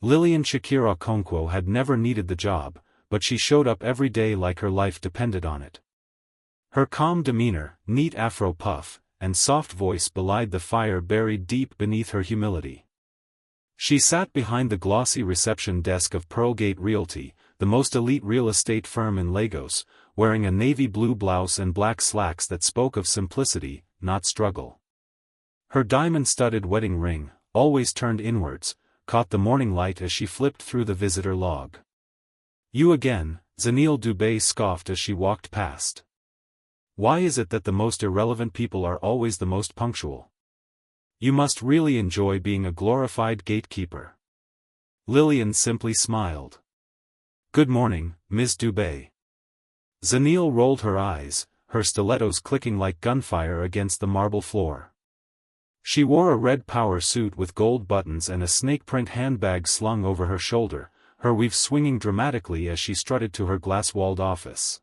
Lilian Okonkwo had never needed the job, but she showed up every day like her life depended on it. Her calm demeanor, neat afro puff, and soft voice belied the fire buried deep beneath her humility. She sat behind the glossy reception desk of Pearlgate Realty, the most elite real estate firm in Lagos, wearing a navy blue blouse and black slacks that spoke of simplicity, not struggle. Her diamond-studded wedding ring, always turned inwards, caught the morning light as she flipped through the visitor log. "You again," Zanille Dubé scoffed as she walked past. "Why is it that the most irrelevant people are always the most punctual? You must really enjoy being a glorified gatekeeper." Lilian simply smiled. "Good morning, Ms. Dubé." Zanille rolled her eyes, her stilettos clicking like gunfire against the marble floor. She wore a red power suit with gold buttons and a snake-print handbag slung over her shoulder, her weave swinging dramatically as she strutted to her glass-walled office.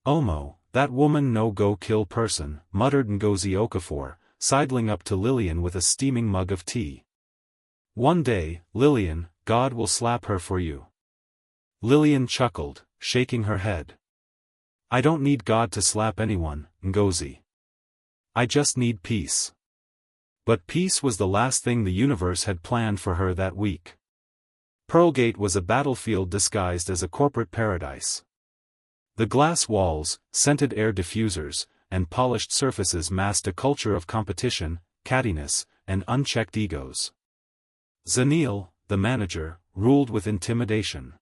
"Omo, that woman no-go kill person," muttered Ngozi Okafor, sidling up to Lilian with a steaming mug of tea. "One day, Lilian, God will slap her for you." Lilian chuckled, shaking her head. "I don't need God to slap anyone, Ngozi. I just need peace." But peace was the last thing the universe had planned for her that week. Pearlgate was a battlefield disguised as a corporate paradise. The glass walls, scented air diffusers, and polished surfaces masked a culture of competition, cattiness, and unchecked egos. Zanille, the manager, ruled with intimidation.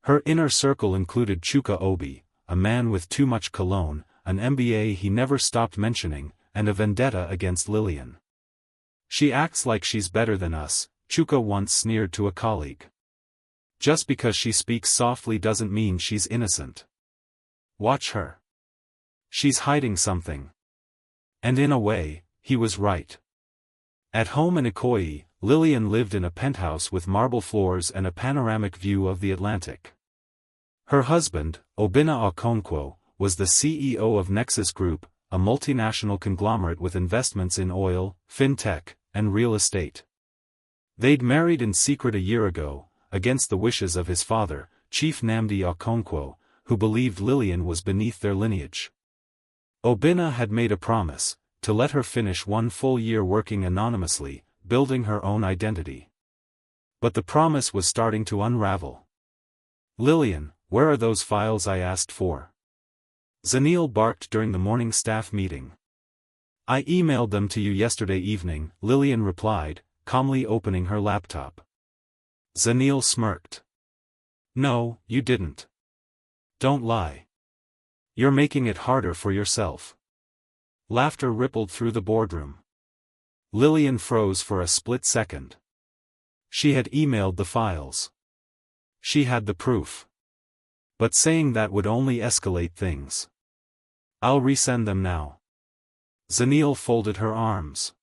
Her inner circle included Chuka Obi, a man with too much cologne, an MBA he never stopped mentioning, and a vendetta against Lilian. "She acts like she's better than us," Chuka once sneered to a colleague. "Just because she speaks softly doesn't mean she's innocent. Watch her. She's hiding something." And in a way, he was right. At home in Ikoyi, Lilian lived in a penthouse with marble floors and a panoramic view of the Atlantic. Her husband, Obinna Okonkwo, was the CEO of Nexus Group, a multinational conglomerate with investments in oil, fintech, and real estate. They'd married in secret a year ago, against the wishes of his father, Chief Nnamdi Okonkwo, who believed Lilian was beneath their lineage. Obinna had made a promise, to let her finish one full year working anonymously, building her own identity. But the promise was starting to unravel. "Lilian, where are those files I asked for?" Zanille barked during the morning staff meeting. "I emailed them to you yesterday evening," Lilian replied, calmly opening her laptop. Zanille smirked. "No, you didn't. Don't lie. You're making it harder for yourself." Laughter rippled through the boardroom. Lilian froze for a split second. She had emailed the files. She had the proof. But saying that would only escalate things. "I'll resend them now." Zanille folded her arms.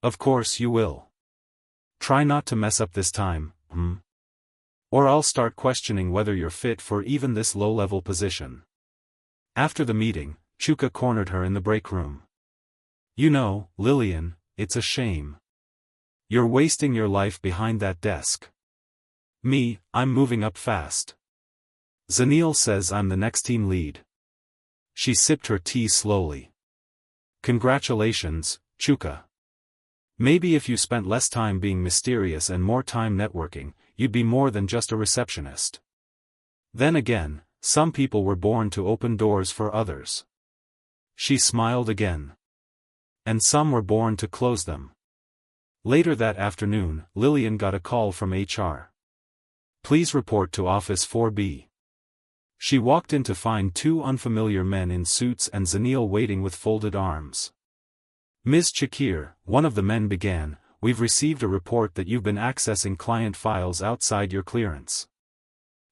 "Of course you will. Try not to mess up this time, or I'll start questioning whether you're fit for even this low-level position." After the meeting, Chuka cornered her in the break room. "You know, Lilian, it's a shame. You're wasting your life behind that desk. Me, I'm moving up fast. Zanille says I'm the next team lead." She sipped her tea slowly. "Congratulations, Chuka. Maybe if you spent less time being mysterious and more time networking, you'd be more than just a receptionist. Then again, some people were born to open doors for others." She smiled again. "And some were born to close them." Later that afternoon, Lilian got a call from HR. "Please report to Office 4B. She walked in to find two unfamiliar men in suits and Zanille waiting with folded arms. "Ms. Chakir," one of the men began, "we've received a report that you've been accessing client files outside your clearance.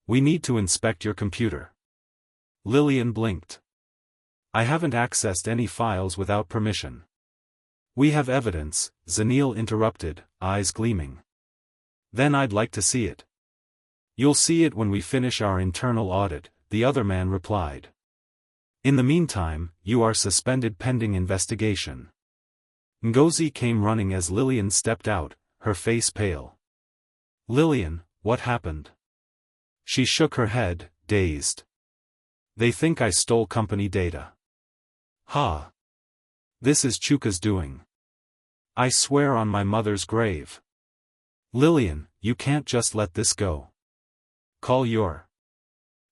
We need to inspect your computer." Lilian blinked. "I haven't accessed any files without permission." "We have evidence," Zanille interrupted, eyes gleaming. "Then I'd like to see it." "You'll see it when we finish our internal audit," the other man replied. "In the meantime, you are suspended pending investigation." Ngozi came running as Lilian stepped out, her face pale. Lilian, what happened? She shook her head, dazed. They think I stole company data. Ha! This is Chuka's doing. I swear on my mother's grave. Lilian, you can't just let this go. Call your...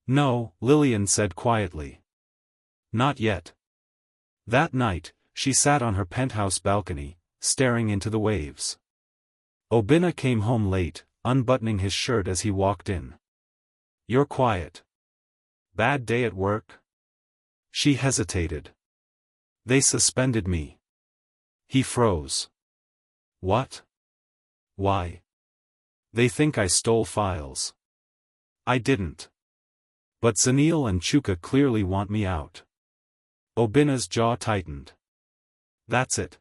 No, Lilian said quietly. Not yet. That night, she sat on her penthouse balcony, staring into the waves. Obinna came home late, unbuttoning his shirt as he walked in. You're quiet. Bad day at work? She hesitated. They suspended me. He froze. What? Why? They think I stole files. I didn't. But Zanil and Chuka clearly want me out. Obinna's jaw tightened. That's it.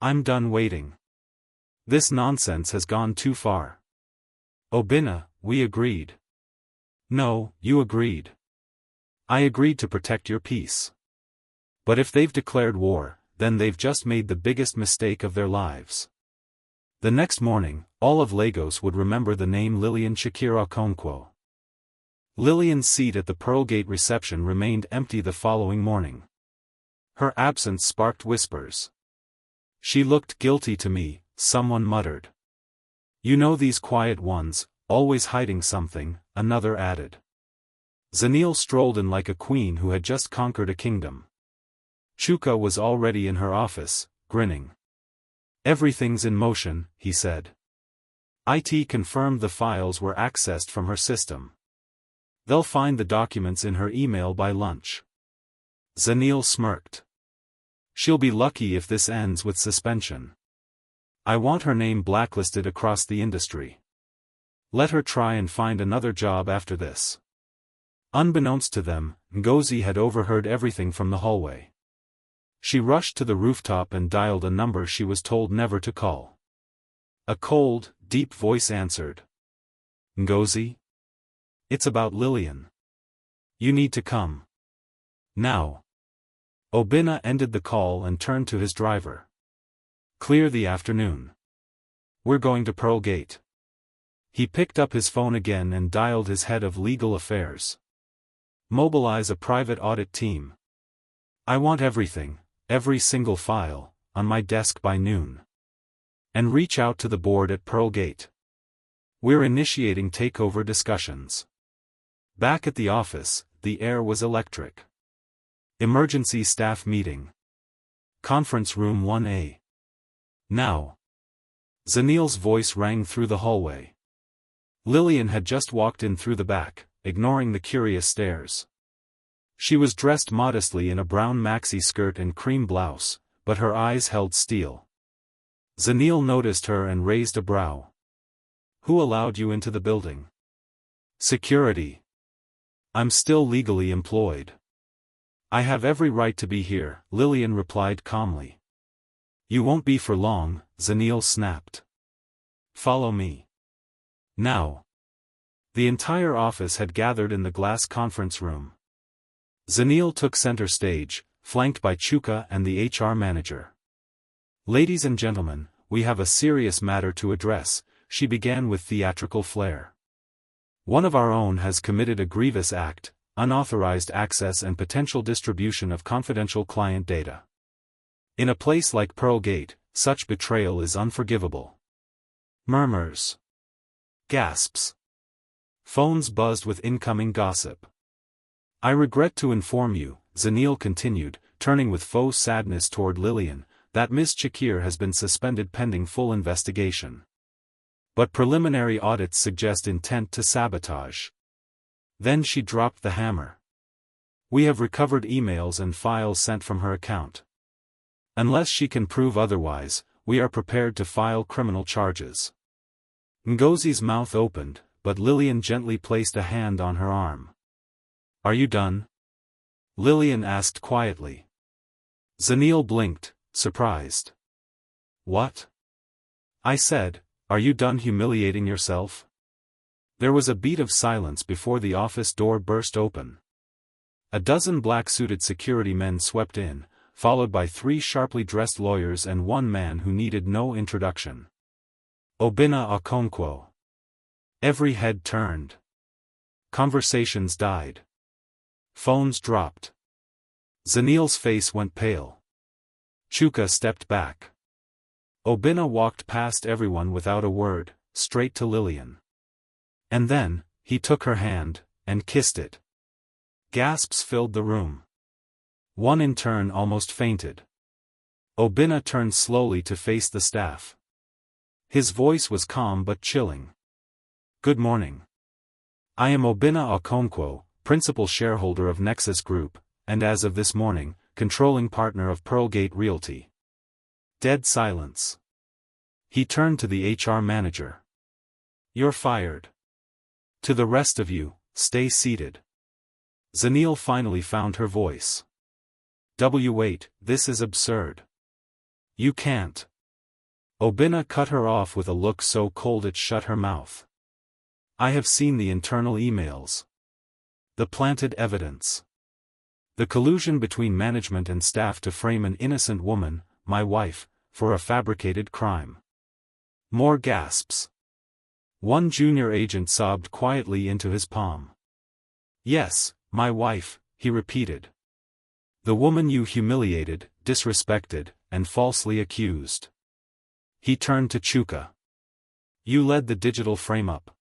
I'm done waiting. This nonsense has gone too far. Obinna, we agreed. No, you agreed. I agreed to protect your peace. But if they've declared war, then they've just made the biggest mistake of their lives. The next morning, all of Lagos would remember the name Lilian Okonkwo. Lilian's seat at the Pearlgate reception remained empty the following morning. Her absence sparked whispers. She looked guilty to me, someone muttered. You know these quiet ones, always hiding something, another added. Zanil strolled in like a queen who had just conquered a kingdom. Chuka was already in her office, grinning. Everything's in motion, he said. IT confirmed the files were accessed from her system. They'll find the documents in her email by lunch. Zanil smirked. She'll be lucky if this ends with suspension. I want her name blacklisted across the industry. Let her try and find another job after this. Unbeknownst to them, Ngozi had overheard everything from the hallway. She rushed to the rooftop and dialed a number she was told never to call. A cold, deep voice answered. Ngozi? It's about Lilian. You need to come. Now. Obinna ended the call and turned to his driver. Clear the afternoon. We're going to Pearlgate. He picked up his phone again and dialed his head of legal affairs. Mobilize a private audit team. I want everything, every single file, on my desk by noon. And reach out to the board at Pearlgate. We're initiating takeover discussions. Back at the office, the air was electric. Emergency staff meeting. Conference room 1A. Now. Zanil's voice rang through the hallway. Lilian had just walked in through the back, ignoring the curious stares. She was dressed modestly in a brown maxi skirt and cream blouse, but her eyes held steel. Zanil noticed her and raised a brow. Who allowed you into the building? Security. I'm still legally employed. I have every right to be here, Lilian replied calmly. You won't be for long, Zanil snapped. Follow me. Now. The entire office had gathered in the glass conference room. Zanil took center stage, flanked by Chuka and the HR manager. Ladies and gentlemen, we have a serious matter to address, she began with theatrical flair. One of our own has committed a grievous act, unauthorized access and potential distribution of confidential client data. In a place like Pearlgate, such betrayal is unforgivable. Murmurs. Gasps. Phones buzzed with incoming gossip. I regret to inform you, Zanil continued, turning with faux sadness toward Lilian, that Ms. Chakir has been suspended pending full investigation. But preliminary audits suggest intent to sabotage. Then she dropped the hammer. We have recovered emails and files sent from her account. Unless she can prove otherwise, we are prepared to file criminal charges. Ngozi's mouth opened, but Lilian gently placed a hand on her arm. Are you done? Lilian asked quietly. Zanil blinked, surprised. What? I said, are you done humiliating yourself? There was a beat of silence before the office door burst open. A dozen black-suited security men swept in, followed by 3 sharply dressed lawyers and one man who needed no introduction. Obinna Okonkwo. Every head turned. Conversations died. Phones dropped. Zaniel's face went pale. Chuka stepped back. Obinna walked past everyone without a word, straight to Lilian. And then, he took her hand, and kissed it. Gasps filled the room. One intern almost fainted. Obinna turned slowly to face the staff. His voice was calm but chilling. "Good morning. I am Obinna Okonkwo, principal shareholder of Nexus Group, and as of this morning, controlling partner of Pearlgate Realty." Dead silence. He turned to the HR manager. "You're fired. To the rest of you, stay seated." Zaniel finally found her voice. "Wait, this is absurd. You can't." Obinna cut her off with a look so cold it shut her mouth. "I have seen the internal emails. The planted evidence. The collusion between management and staff to frame an innocent woman, my wife, for a fabricated crime." More gasps. One junior agent sobbed quietly into his palm. "Yes, my wife," he repeated. "The woman you humiliated, disrespected, and falsely accused." He turned to Chuka. "You led the digital frame-up.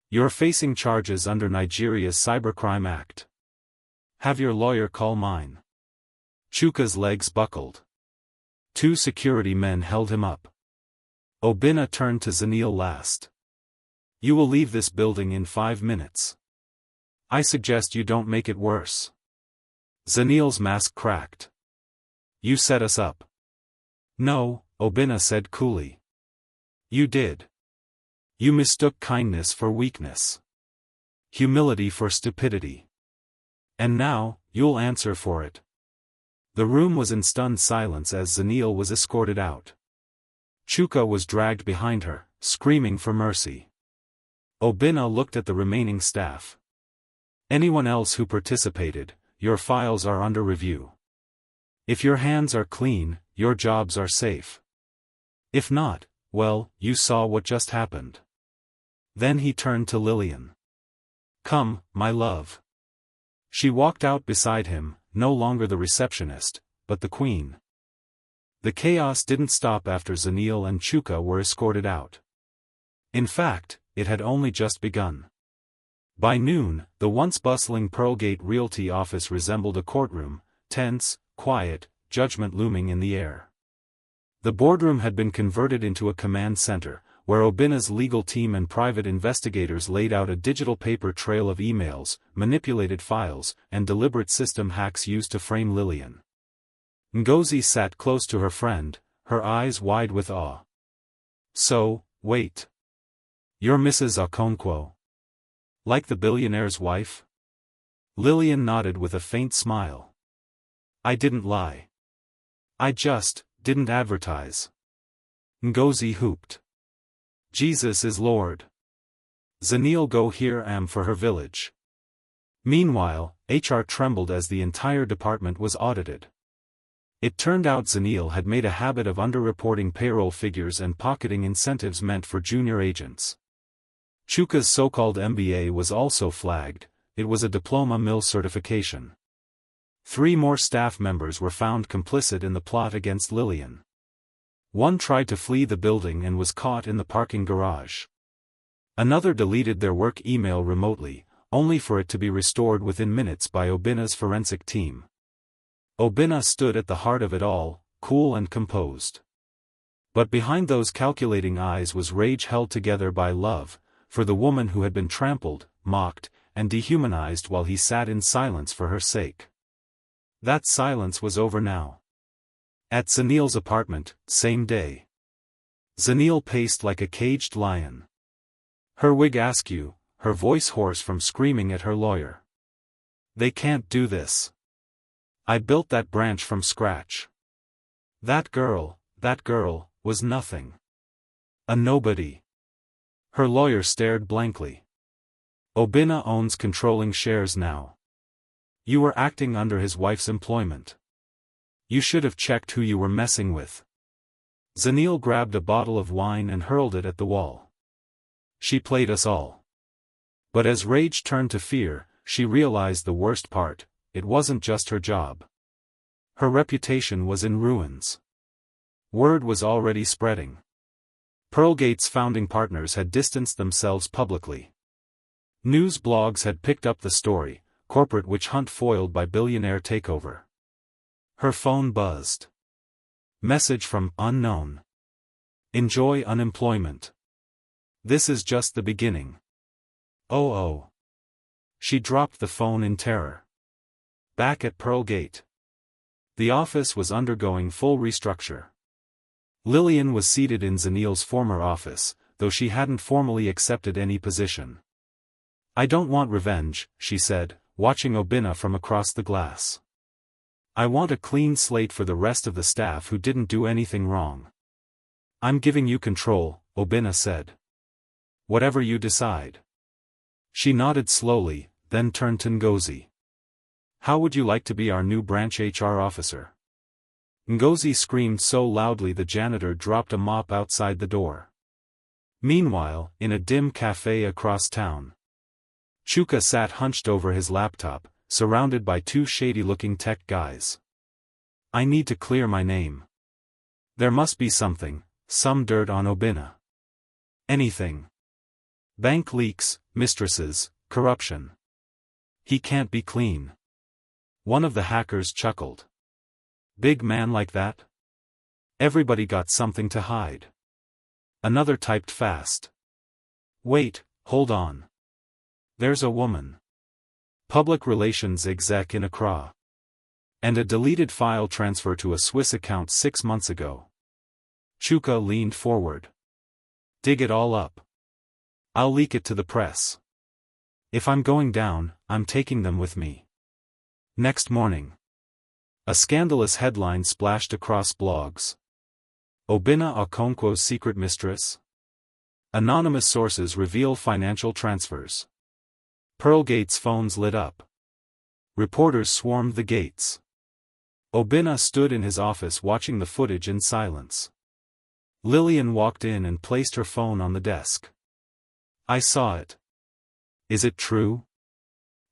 You're facing charges under Nigeria's Cybercrime Act. Have your lawyer call mine." Chuka's legs buckled. Two security men held him up. Obinna turned to Zaniel last. "You will leave this building in 5 minutes. I suggest you don't make it worse." Zaniel's mask cracked. "You set us up." "No," Obinna said coolly. "You did. You mistook kindness for weakness. Humility for stupidity. And now, you'll answer for it." The room was in stunned silence as Zaniel was escorted out. Chuka was dragged behind her, screaming for mercy. Obinna looked at the remaining staff. "Anyone else who participated, your files are under review. If your hands are clean, your jobs are safe. If not, well, you saw what just happened." Then he turned to Lilian. "Come, my love." She walked out beside him, no longer the receptionist, but the queen. The chaos didn't stop after Zaniel and Chuka were escorted out. In fact, it had only just begun. By noon, the once bustling Pearlgate Realty office resembled a courtroom, tense, quiet, judgment looming in the air. The boardroom had been converted into a command center, where Obinna's legal team and private investigators laid out a digital paper trail of emails, manipulated files, and deliberate system hacks used to frame Lilian. Ngozi sat close to her friend, her eyes wide with awe. "So, wait. You're Mrs. Okonkwo? Like the billionaire's wife?" Lilian nodded with a faint smile. "I didn't lie. I just didn't advertise." Ngozi whooped. "Jesus is Lord. Zaniel go here am for her village." Meanwhile, HR trembled as the entire department was audited. It turned out Zaniel had made a habit of underreporting payroll figures and pocketing incentives meant for junior agents. Chuka's so-called MBA was also flagged. It was a diploma mill certification. 3 more staff members were found complicit in the plot against Lilian. One tried to flee the building and was caught in the parking garage. Another deleted their work email remotely, only for it to be restored within minutes by Obinna's forensic team. Obinna stood at the heart of it all, cool and composed. But behind those calculating eyes was rage held together by love, for the woman who had been trampled, mocked, and dehumanized while he sat in silence for her sake. That silence was over now. At Zaniel's apartment, same day. Zaniel paced like a caged lion. Her wig askew, her voice hoarse from screaming at her lawyer. "They can't do this. I built that branch from scratch. That girl, was nothing. A nobody." Her lawyer stared blankly. "Obinna owns controlling shares now. You were acting under his wife's employment. You should have checked who you were messing with." Zaniel grabbed a bottle of wine and hurled it at the wall. She played us all. But as rage turned to fear, she realized the worst part: it wasn't just her job. Her reputation was in ruins. Word was already spreading. Pearlgate's founding partners had distanced themselves publicly. News blogs had picked up the story: corporate witch hunt foiled by billionaire takeover. Her phone buzzed. Message from unknown. Enjoy unemployment. This is just the beginning. Oh. She dropped the phone in terror. Back at Pearlgate, the office was undergoing full restructure. Lilian was seated in Zanil's former office, though she hadn't formally accepted any position. "I don't want revenge," she said, watching Obinna from across the glass. "I want a clean slate for the rest of the staff who didn't do anything wrong." "I'm giving you control," Obinna said. "Whatever you decide." She nodded slowly, then turned to Ngozi. "How would you like to be our new branch HR officer?" Ngozi screamed so loudly the janitor dropped a mop outside the door. Meanwhile, in a dim cafe across town, Chuka sat hunched over his laptop, surrounded by two shady-looking tech guys. "I need to clear my name. There must be something, some dirt on Obinna. Anything. Bank leaks, mistresses, corruption. He can't be clean." One of the hackers chuckled. "Big man like that? Everybody got something to hide." Another typed fast. "Wait, hold on. There's a woman. Public relations exec in Accra. And a deleted file transfer to a Swiss account 6 months ago." Chuka leaned forward. "Dig it all up. I'll leak it to the press. If I'm going down, I'm taking them with me." Next morning, a scandalous headline splashed across blogs. "Obinna Okonkwo's secret mistress? Anonymous sources reveal financial transfers." Pearlgate's phones lit up. Reporters swarmed the gates. Obinna stood in his office watching the footage in silence. Lilian walked in and placed her phone on the desk. "I saw it. Is it true?"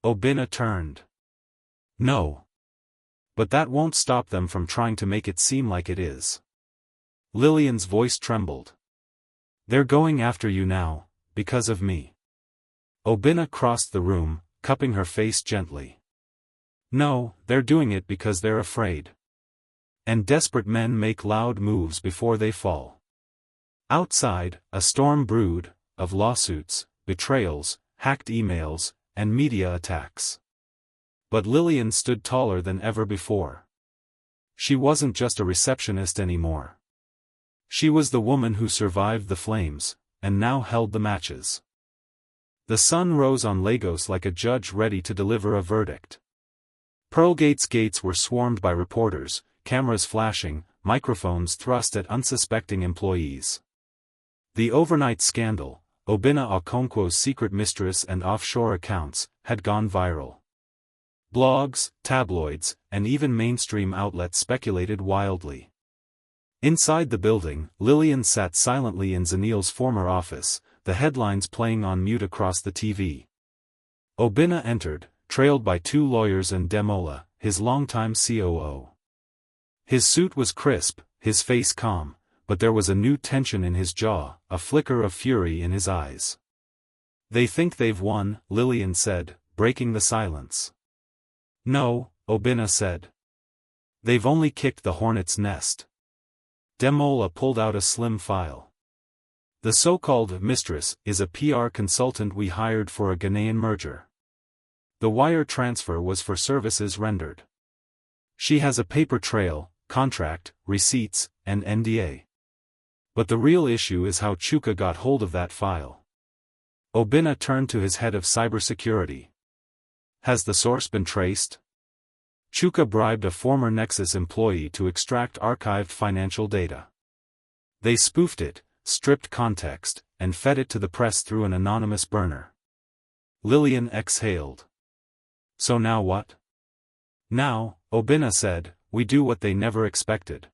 Obinna turned. "No. But that won't stop them from trying to make it seem like it is." Lilian's voice trembled. "They're going after you now, because of me." Obinna crossed the room, cupping her face gently. "No, they're doing it because they're afraid. And desperate men make loud moves before they fall." Outside, a storm brewed, of lawsuits, betrayals, hacked emails, and media attacks. But Lilian stood taller than ever before. She wasn't just a receptionist anymore. She was the woman who survived the flames, and now held the matches. The sun rose on Lagos like a judge ready to deliver a verdict. Pearlgate's gates were swarmed by reporters, cameras flashing, microphones thrust at unsuspecting employees. The overnight scandal, Obinna Okonkwo's secret mistress and offshore accounts, had gone viral. Blogs, tabloids, and even mainstream outlets speculated wildly. Inside the building, Lilian sat silently in Zanil's former office, the headlines playing on mute across the TV. Obinna entered, trailed by 2 lawyers and Demola, his longtime COO. His suit was crisp, his face calm, but there was a new tension in his jaw, a flicker of fury in his eyes. "They think they've won," Lilian said, breaking the silence. "No," Obinna said. "They've only kicked the hornet's nest." Demola pulled out a slim file. "The so-called mistress is a PR consultant we hired for a Ghanaian merger. The wire transfer was for services rendered. She has a paper trail, contract, receipts, and NDA. But the real issue is how Chuka got hold of that file." Obinna turned to his head of cybersecurity. "Has the source been traced?" Chuka bribed a former Nexus employee to extract archived financial data. They spoofed it, stripped context, and fed it to the press through an anonymous burner. Lilian exhaled. "So now what?" "Now," Obinna said, "we do what they never expected.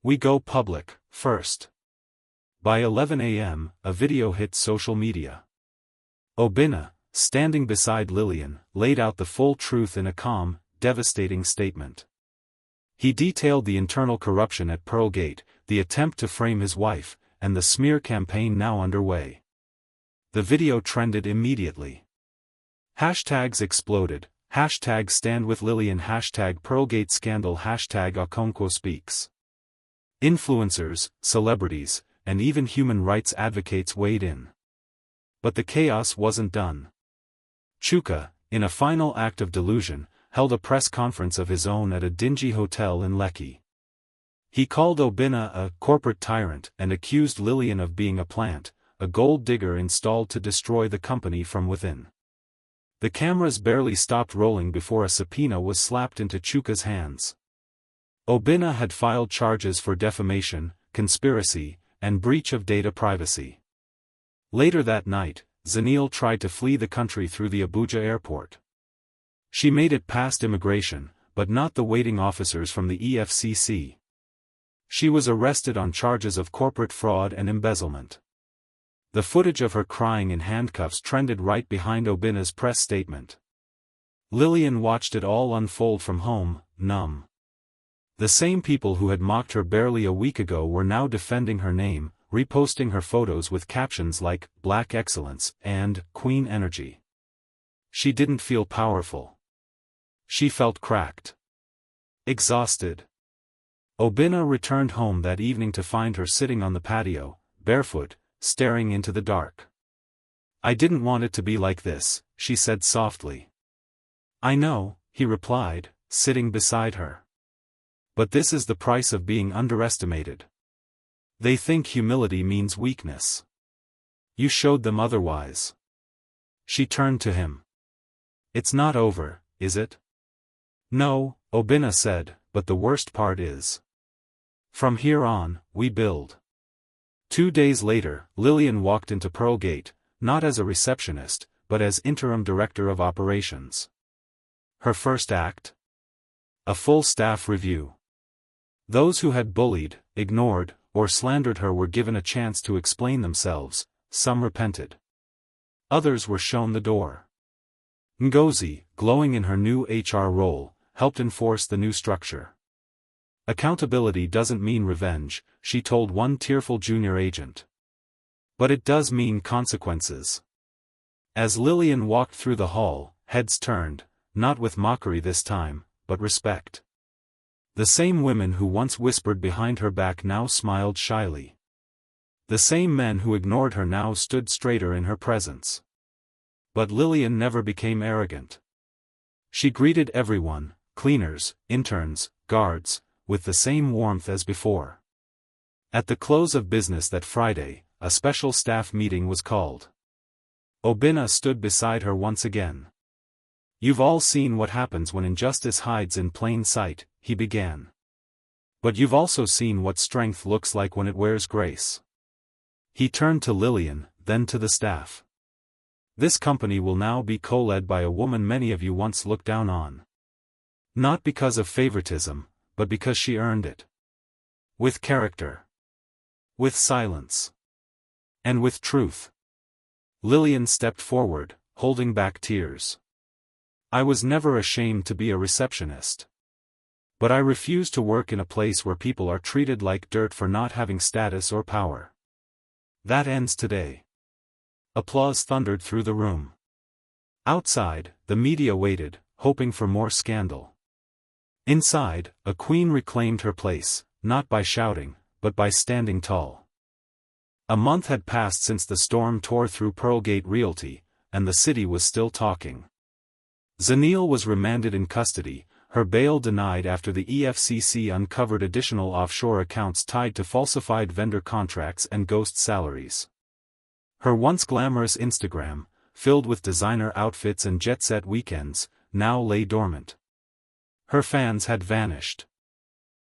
We go public, first. By 11 a.m., a video hit social media. Obinna, standing beside Lilian, laid out the full truth in a calm, devastating statement. He detailed the internal corruption at Pearlgate, the attempt to frame his wife, and the smear campaign now underway. The video trended immediately. Hashtags exploded, hashtag stand with Lilian, hashtag Pearlgate scandal, hashtag Okonkwo speaks. Influencers, celebrities, and even human rights advocates weighed in. But the chaos wasn't done. Chuka, in a final act of delusion, held a press conference of his own at a dingy hotel in Lekki. He called Obinna a corporate tyrant and accused Lilian of being a plant, a gold digger installed to destroy the company from within. The cameras barely stopped rolling before a subpoena was slapped into Chuka's hands. Obinna had filed charges for defamation, conspiracy, and breach of data privacy. Later that night, Zanil tried to flee the country through the Abuja airport. She made it past immigration, but not the waiting officers from the EFCC. She was arrested on charges of corporate fraud and embezzlement. The footage of her crying in handcuffs trended right behind Obinna's press statement. Lilian watched it all unfold from home, numb. The same people who had mocked her barely a week ago were now defending her name, reposting her photos with captions like "Black Excellence" and "Queen Energy." She didn't feel powerful. She felt cracked. Exhausted. Obinna returned home that evening to find her sitting on the patio, barefoot, staring into the dark. "I didn't want it to be like this," she said softly. "I know," he replied, sitting beside her. "But this is the price of being underestimated. They think humility means weakness. You showed them otherwise." She turned to him. "It's not over, is it?" "No," Obinna said, "but the worst part is. From here on, we build." 2 days later, Lilian walked into Pearlgate, not as a receptionist, but as interim director of operations. Her first act? A full staff review. Those who had bullied, ignored, or slandered her were given a chance to explain themselves. Some repented. Others were shown the door. Ngozi, glowing in her new HR role, helped enforce the new structure. "Accountability doesn't mean revenge," she told one tearful junior agent. "But it does mean consequences." As Lilian walked through the hall, heads turned, not with mockery this time, but respect. The same women who once whispered behind her back now smiled shyly. The same men who ignored her now stood straighter in her presence. But Lilian never became arrogant. She greeted everyone, cleaners, interns, guards, with the same warmth as before. At the close of business that Friday, a special staff meeting was called. Obinna stood beside her once again. "You've all seen what happens when injustice hides in plain sight," he began. "But you've also seen what strength looks like when it wears grace." He turned to Lilian, then to the staff. "This company will now be co-led by a woman many of you once looked down on. Not because of favoritism, but because she earned it. With character. With silence. And with truth." Lilian stepped forward, holding back tears. "I was never ashamed to be a receptionist. But I refuse to work in a place where people are treated like dirt for not having status or power. That ends today." Applause thundered through the room. Outside, the media waited, hoping for more scandal. Inside, a queen reclaimed her place, not by shouting, but by standing tall. A month had passed since the storm tore through Pearlgate Realty, and the city was still talking. Zanil was remanded in custody, her bail denied after the EFCC uncovered additional offshore accounts tied to falsified vendor contracts and ghost salaries. Her once glamorous Instagram, filled with designer outfits and jet-set weekends, now lay dormant. Her fans had vanished.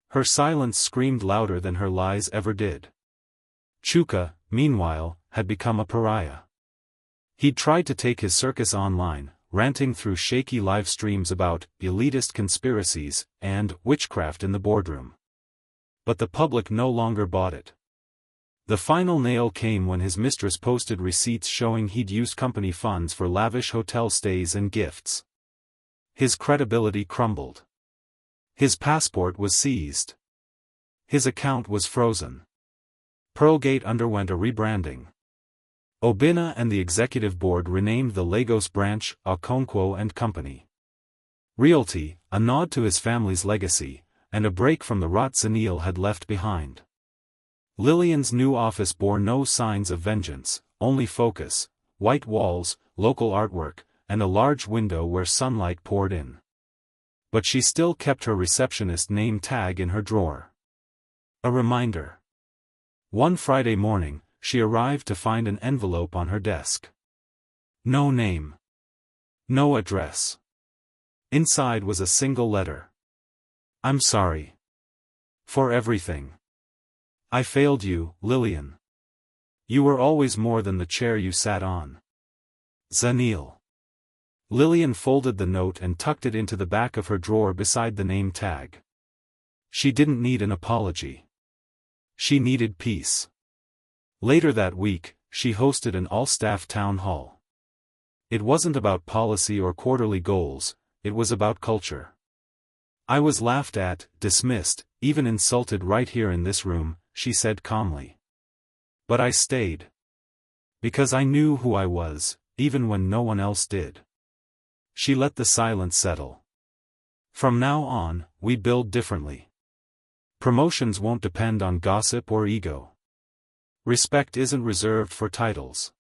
Her silence screamed louder than her lies ever did. Chuka, meanwhile, had become a pariah. He'd tried to take his circus online, ranting through shaky live streams about elitist conspiracies and witchcraft in the boardroom. But the public no longer bought it. The final nail came when his mistress posted receipts showing he'd used company funds for lavish hotel stays and gifts. His credibility crumbled. His passport was seized. His account was frozen. Pearlgate underwent a rebranding. Obinna and the executive board renamed the Lagos branch Okonkwo and Company. Realty, a nod to his family's legacy, and a break from the rot Zanil had left behind. Lilian's new office bore no signs of vengeance, only focus, white walls, local artwork, and a large window where sunlight poured in. But she still kept her receptionist name tag in her drawer. A reminder. One Friday morning, she arrived to find an envelope on her desk. No name. No address. Inside was a single letter. I'm sorry. For everything. I failed you, Lilian. You were always more than the chair you sat on. Zanil. Lilian folded the note and tucked it into the back of her drawer beside the name tag. She didn't need an apology. She needed peace. Later that week, she hosted an all-staff town hall. It wasn't about policy or quarterly goals, it was about culture. I was laughed at, dismissed, even insulted right here in this room, she said calmly. But I stayed. Because I knew who I was, even when no one else did. She let the silence settle. From now on, we build differently. Promotions won't depend on gossip or ego. Respect isn't reserved for titles.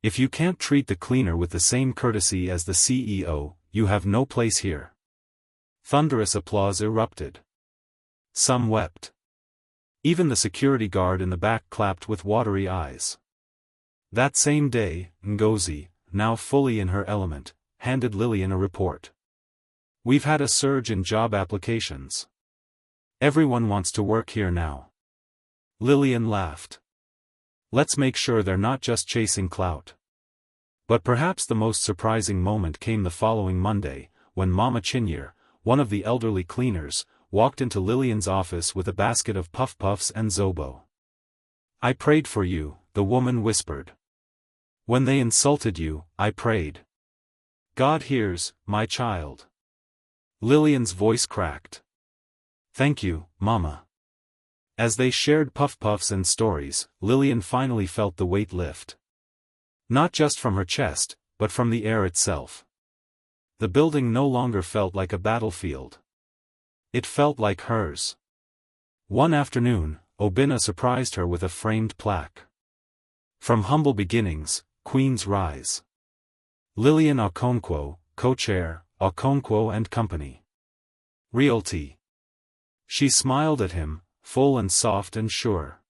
If you can't treat the cleaner with the same courtesy as the CEO, you have no place here. Thunderous applause erupted. Some wept. Even the security guard in the back clapped with watery eyes. That same day, Ngozi, now fully in her element, handed Lilian a report. We've had a surge in job applications. Everyone wants to work here now. Lilian laughed. Let's make sure they're not just chasing clout. But perhaps the most surprising moment came the following Monday, when Mama Chinyere, one of the elderly cleaners, walked into Lilian's office with a basket of puff puffs and zobo. I prayed for you, the woman whispered. When they insulted you, I prayed. God hears, my child. Lilian's voice cracked. Thank you, Mama. As they shared puff puffs and stories, Lilian finally felt the weight lift. Not just from her chest, but from the air itself. The building no longer felt like a battlefield. It felt like hers. One afternoon, Obinna surprised her with a framed plaque. From humble beginnings, Queens rise. Lilian Okonkwo, co-chair, Okonkwo and Company. Realty. She smiled at him, full and soft and sure.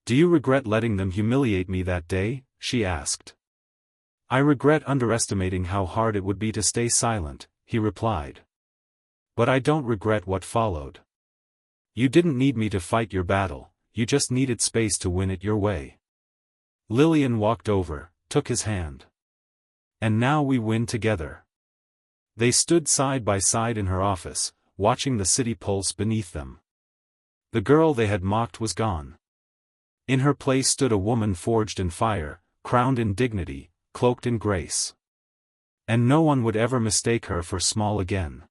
Do you regret letting them humiliate me that day? She asked. I regret underestimating how hard it would be to stay silent, he replied. But I don't regret what followed. You didn't need me to fight your battle, you just needed space to win it your way. Lilian walked over, took his hand. And now we win together. They stood side by side in her office, watching the city pulse beneath them. The girl they had mocked was gone. In her place stood a woman forged in fire, crowned in dignity, cloaked in grace. And no one would ever mistake her for small again.